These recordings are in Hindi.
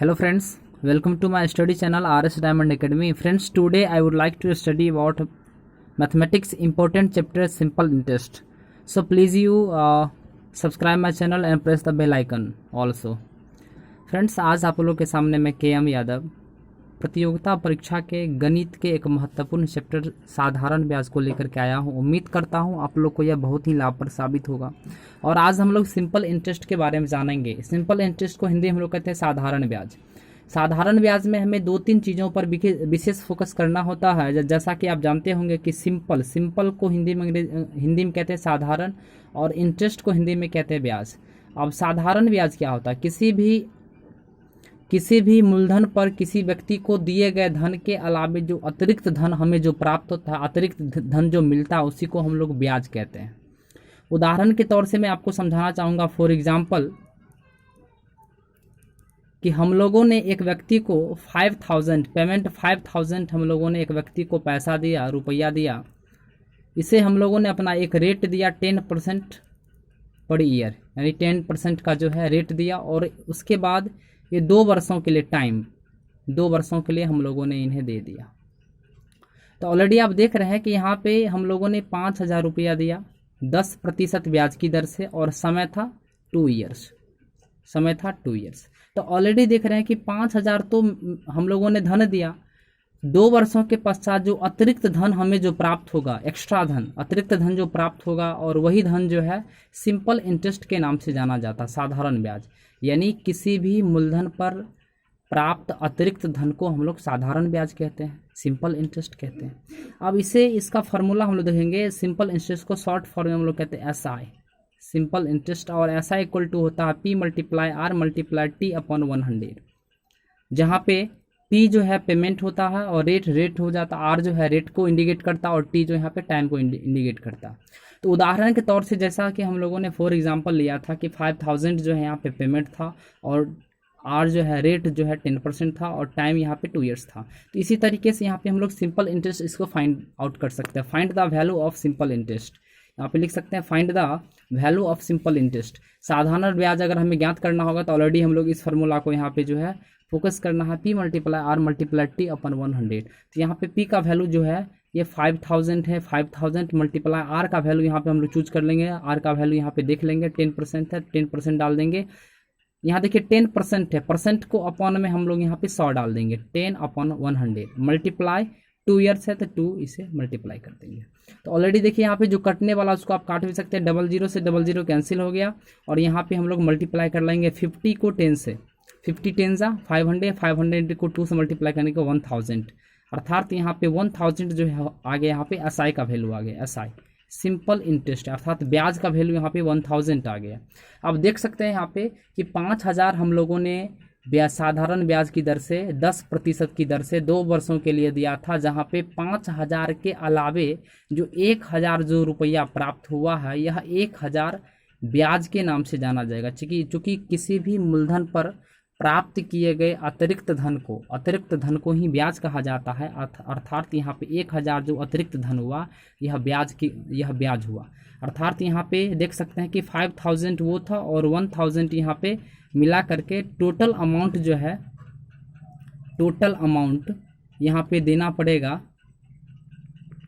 Hello friends, welcome to my study channel RS Diamond Academy. Friends, today I would like to study about mathematics important chapter simple interest. So please you subscribe my channel and press the bell icon also. Friends, आज आप लोगों के सामने मैं KM यादव प्रतियोगिता परीक्षा के गणित के एक महत्वपूर्ण चैप्टर साधारण ब्याज को लेकर के आया हूँ। उम्मीद करता हूँ आप लोग को यह बहुत ही लाभप्रद साबित होगा। और आज हम लोग सिंपल इंटरेस्ट के बारे में जानेंगे। सिंपल इंटरेस्ट को हिंदी में हम लोग कहते हैं साधारण ब्याज। साधारण ब्याज में हमें दो तीन चीज़ों पर विशेष फोकस करना होता है। जैसा कि आप जानते होंगे कि सिंपल को हिंदी में कहते हैं साधारण, और इंटरेस्ट को हिंदी में कहते हैं ब्याज। अब साधारण ब्याज क्या होता है? किसी भी मूलधन पर किसी व्यक्ति को दिए गए धन के अलावे जो अतिरिक्त धन हमें जो प्राप्त होता है, अतिरिक्त धन जो मिलता है, उसी को हम लोग ब्याज कहते हैं। उदाहरण के तौर से मैं आपको समझाना चाहूँगा। फॉर एग्जाम्पल कि हम लोगों ने एक व्यक्ति को 5000 पेमेंट 5000 हम लोगों ने एक व्यक्ति को पैसा दिया, रुपया दिया। इसे हम लोगों ने अपना एक रेट दिया 10% पर ईयर, यानी 10% का जो है रेट दिया। और उसके बाद ये 2 वर्षों के लिए 2 वर्षों के लिए हम लोगों ने इन्हें दे दिया। तो ऑलरेडी आप देख रहे हैं कि यहाँ पे हम लोगों ने 5000 रुपया दिया 10% ब्याज की दर से, और समय था 2 ईयर्स। तो ऑलरेडी देख रहे हैं कि 5000 तो हम लोगों ने धन दिया। 2 वर्षों के पश्चात जो अतिरिक्त धन हमें जो प्राप्त होगा, एक्स्ट्रा धन, अतिरिक्त धन जो प्राप्त होगा, और वही धन जो है सिंपल इंटरेस्ट के नाम से जाना जाता है, साधारण ब्याज। यानी किसी भी मूलधन पर प्राप्त अतिरिक्त धन को हम लोग साधारण ब्याज कहते हैं, सिंपल इंटरेस्ट कहते हैं। अब इसका फार्मूला हम लोग देखेंगे। सिंपल इंटरेस्ट को शॉर्ट फॉर्म में हम लोग कहते हैं SI, सिंपल इंटरेस्ट। और SI इक्वल टू होता है P × R × T/100, जहाँ पे P जो है पेमेंट होता है और रेट हो जाता है। R जो है रेट को इंडिकेट करता है, और T जो यहाँ पे टाइम को इंडिकेट करता है। तो उदाहरण के तौर से जैसा कि हम लोगों ने फॉर एग्जांपल लिया था कि 5000 जो है यहाँ पे पेमेंट था, और R जो है रेट जो है 10% था, और टाइम यहाँ पे 2 ईयर्स था। तो इसी तरीके से यहाँ पे हम लोग सिंपल इंटरेस्ट इसको फाइंड आउट कर सकते हैं। Find the value of simple interest, यहाँ पे लिख सकते हैं find the value of simple interest. साधारण ब्याज अगर हमें ज्ञात करना होगा तो ऑलरेडी हम लोग इस फार्मूला को यहाँ पे जो है फोकस करना है, P × R × T/100। तो यहाँ पे P का वैल्यू जो है ये 5000 है। 5000 × R का वैल्यू यहाँ पे हम लोग चूज कर लेंगे। R का वैल्यू यहाँ पे देख लेंगे, 10% है, 10% डाल देंगे। यहाँ देखिए 10% है, परसेंट को अपॉन में हम लोग यहाँ पे 100 डाल देंगे, 10/100 मल्टीप्लाई 2 ईयर्स है तो 2 इसे मल्टीप्लाई कर देंगे। तो ऑलरेडी देखिए यहाँ पे जो कटने वाला उसको आप काट भी सकते हैं। 00 से 00 कैंसिल हो गया, और यहाँ पे हम लोग मल्टीप्लाई कर लेंगे 50 को 10 से। 50 10 जा 500, 500 को 2 से मल्टीप्लाई करने को 1000, अर्थात यहाँ पे 1000 जो है आगे यहाँ पे SI का वैल्यू आ गया। SI सिंपल इंटरेस्ट, अर्थात ब्याज का वैल्यू यहाँ पे 1000 आ गया। अब देख सकते हैं यहाँ पे कि 5000 हम लोगों ने साधारण ब्याज की दर से 10% की दर से 2 वर्षों के लिए दिया था, जहाँ पे 5000 के अलावे जो 1000 जो रुपया प्राप्त हुआ है, यह 1000 ब्याज के नाम से जाना जाएगा। चूँकि किसी भी मूलधन पर प्राप्त किए गए अतिरिक्त धन को ही ब्याज कहा जाता है। अर्थात यहाँ पे 1000 जो अतिरिक्त धन हुआ, यह ब्याज हुआ। अर्थात यहाँ पे देख सकते हैं कि 5000 वो था और 1000 यहाँ पे मिला करके टोटल अमाउंट यहाँ पे देना पड़ेगा।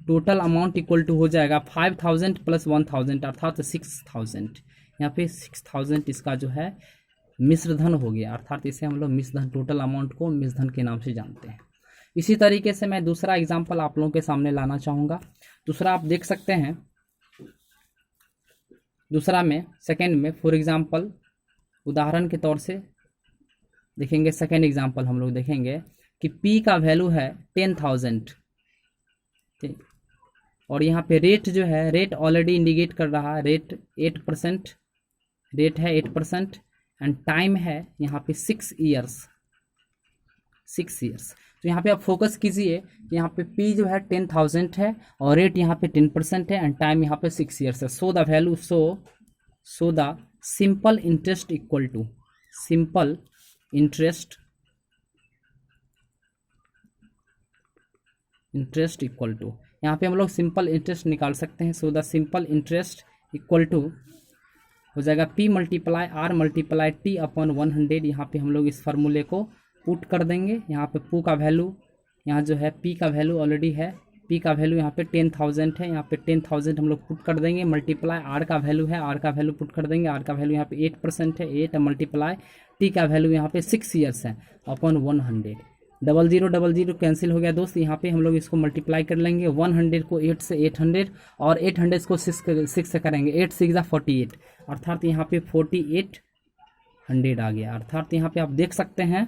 टोटल अमाउंट इक्वल टू हो जाएगा 5000 + 1000, अर्थात 6000। यहाँ पे 6000 इसका जो है मिश्र धन हो गया, अर्थात इसे हम लोग मिश्र धन, टोटल अमाउंट को मिश्र धन के नाम से जानते हैं। इसी तरीके से मैं दूसरा एग्जांपल आप लोगों के सामने लाना चाहूँगा। दूसरा आप देख सकते हैं, सेकंड में फॉर एग्जांपल उदाहरण के तौर से देखेंगे। सेकंड एग्जांपल हम लोग देखेंगे कि P का वैल्यू है 10000, और यहाँ पे रेट जो है, रेट ऑलरेडी इंडिकेट कर रहा है, रेट 8%, रेट है 8%, एंड टाइम है यहाँ पे 6 ईयर्स। तो यहाँ पे आप फोकस कीजिए, यहाँ पे P जो है 10000 है, और रेट यहाँ पे 10% है, एंड टाइम यहाँ पे 6 ईयर्स है। So the value so the simple interest equal to यहाँ पे हम लोग सिंपल इंटरेस्ट निकाल सकते हैं। So the simple interest equal to हो जाएगा P × R × T/100। यहाँ पे हम लोग इस फार्मूले को पुट कर देंगे। यहाँ पे पू का वैल्यू, यहाँ जो है पी का वैल्यू ऑलरेडी है, पी का वैल्यू यहाँ पे 10,000 है, यहाँ पे 10,000 हम लोग पुट कर देंगे। मल्टीप्लाई आर का वैल्यू है, आर का वैल्यू पुट कर देंगे। आर का वैल्यू यहाँ पे 8% है, 8 मल्टीप्लाई टी का वैल्यू यहाँ पे 6 ईयर्स है अपॉन 100। 0000 कैंसिल हो गया दोस्त। यहाँ पे हम लोग इसको मल्टीप्लाई कर लेंगे। 100 को 8 से 800 और 800 को 6 से करेंगे। 8 6 48, अर्थात यहाँ पे 4800 आ गया। अर्थात यहाँ पे आप देख सकते हैं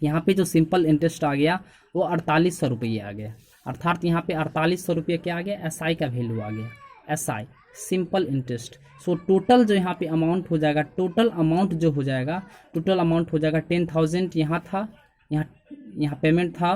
यहाँ पे जो सिंपल इंटरेस्ट आ गया वो 4800 रुपये आ गया। अर्थात यहाँ पे 4800 रुपये क्या आ गया, एसआई का वैल्यू आ गया, SI simple interest. So total जो यहाँ पे अमाउंट हो जाएगा, टोटल अमाउंट जो हो जाएगा, टोटल अमाउंट हो जाएगा 10,000 यहाँ था, यहाँ पेमेंट था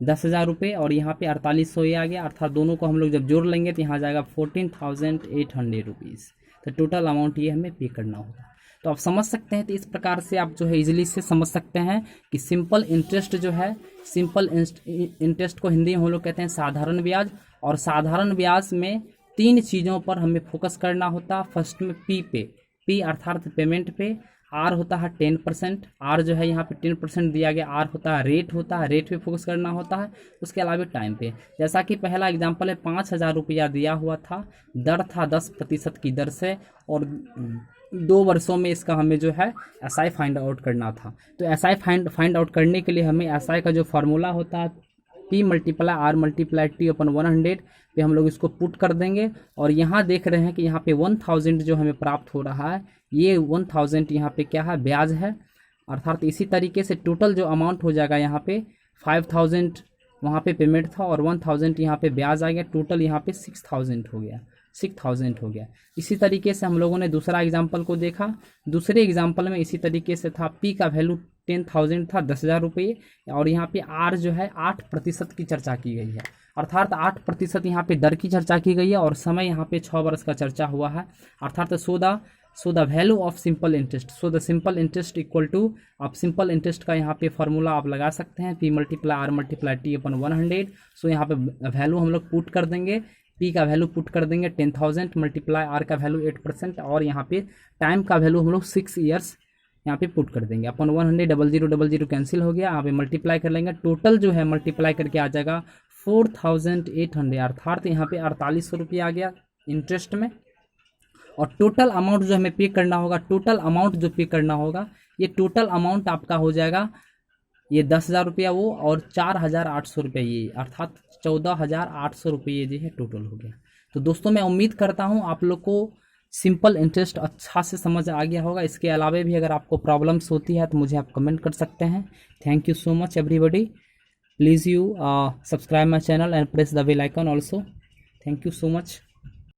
10,000 रुपये और यहाँ पे 4800 ये आ गया। अर्थात दोनों को हम लोग जब जोड़ लेंगे तो यहाँ जाएगा 14,800 रुपीज़। तो टोटल अमाउंट ये हमें पे करना होगा। तो आप समझ सकते हैं। तो इस प्रकार से आप जो है इजीली से समझ सकते हैं कि सिंपल इंटरेस्ट जो है, सिंपल इंटरेस्ट को हिंदी में हम लोग कहते हैं साधारण ब्याज। और साधारण ब्याज में 3 चीज़ों पर हमें फोकस करना होता है। फर्स्ट में पी पे, पी अर्थात पेमेंट पे। आर होता है 10%, आर जो है यहाँ पे 10% दिया गया। आर होता है रेट, होता है रेट पे फोकस करना होता है। उसके अलावा टाइम पे, जैसा कि पहला एग्जांपल है 5,000 रुपया दिया हुआ था, दर था 10% की दर से और 2 वर्षों में इसका हमें जो है एसआई फाइंड आउट करना था। तो एसआई फाइंड आउट करने के लिए हमें एसआई का जो फार्मूला होता है P multiply R multiply T upon 100 पे हम लोग इसको पुट कर देंगे। और यहाँ देख रहे हैं कि यहाँ पे 1000 जो हमें प्राप्त हो रहा है, ये 1000 यहाँ पे क्या है, ब्याज है। अर्थात इसी तरीके से टोटल जो अमाउंट हो जाएगा यहाँ पे 5000 वहाँ पे पेमेंट था और 1000 यहाँ पे ब्याज आ गया। टोटल यहाँ पे 6000 हो गया, 6000 हो गया। इसी तरीके से हम लोगों ने दूसरा एग्जाम्पल को देखा। दूसरे एग्जाम्पल में इसी तरीके से था, पी का वैल्यू 10,000 था, 10,000 रुपये। और यहाँ पे आर जो है 8% की चर्चा की गई है। अर्थात 8% यहाँ पे दर की चर्चा की गई है और समय यहाँ पे 6 वर्ष का चर्चा हुआ है। अर्थात so the value of simple interest, so the simple interest equal to, आप सिंपल इंटरेस्ट का यहाँ पे फार्मूला आप लगा सकते हैं, P multiply R multiply T upon 100। So यहाँ पे वैल्यू हम लोग पुट कर देंगे, पी का वैल्यू पुट कर देंगे 10,000 मल्टीप्लाई आर का वैल्यू 8% और यहाँ पे टाइम का वैल्यू हम लोग 6 ईयर्स यहाँ पे पुट कर देंगे अपन 100। 0000 कैंसिल हो गया, यहाँ पे मल्टीप्लाई कर लेंगे। टोटल जो है मल्टीप्लाई करके आ जाएगा 4,800। अर्थात यहाँ पे 4800 रुपये आ गया इंटरेस्ट में। और टोटल अमाउंट जो हमें पे करना होगा, टोटल अमाउंट जो पे करना होगा, ये टोटल अमाउंट आपका हो जाएगा ये 10,000 रुपया वो और 4,800 रुपये ये, अर्थात 14,800 रुपये जो है टोटल हो गया। तो दोस्तों मैं उम्मीद करता हूँ आप लोग को सिंपल इंटरेस्ट अच्छा से समझ आ गया होगा। इसके अलावा भी अगर आपको प्रॉब्लम्स होती है तो मुझे आप कमेंट कर सकते हैं। Thank you so much everybody. Please you subscribe my channel and press the bell icon also. Thank you so much.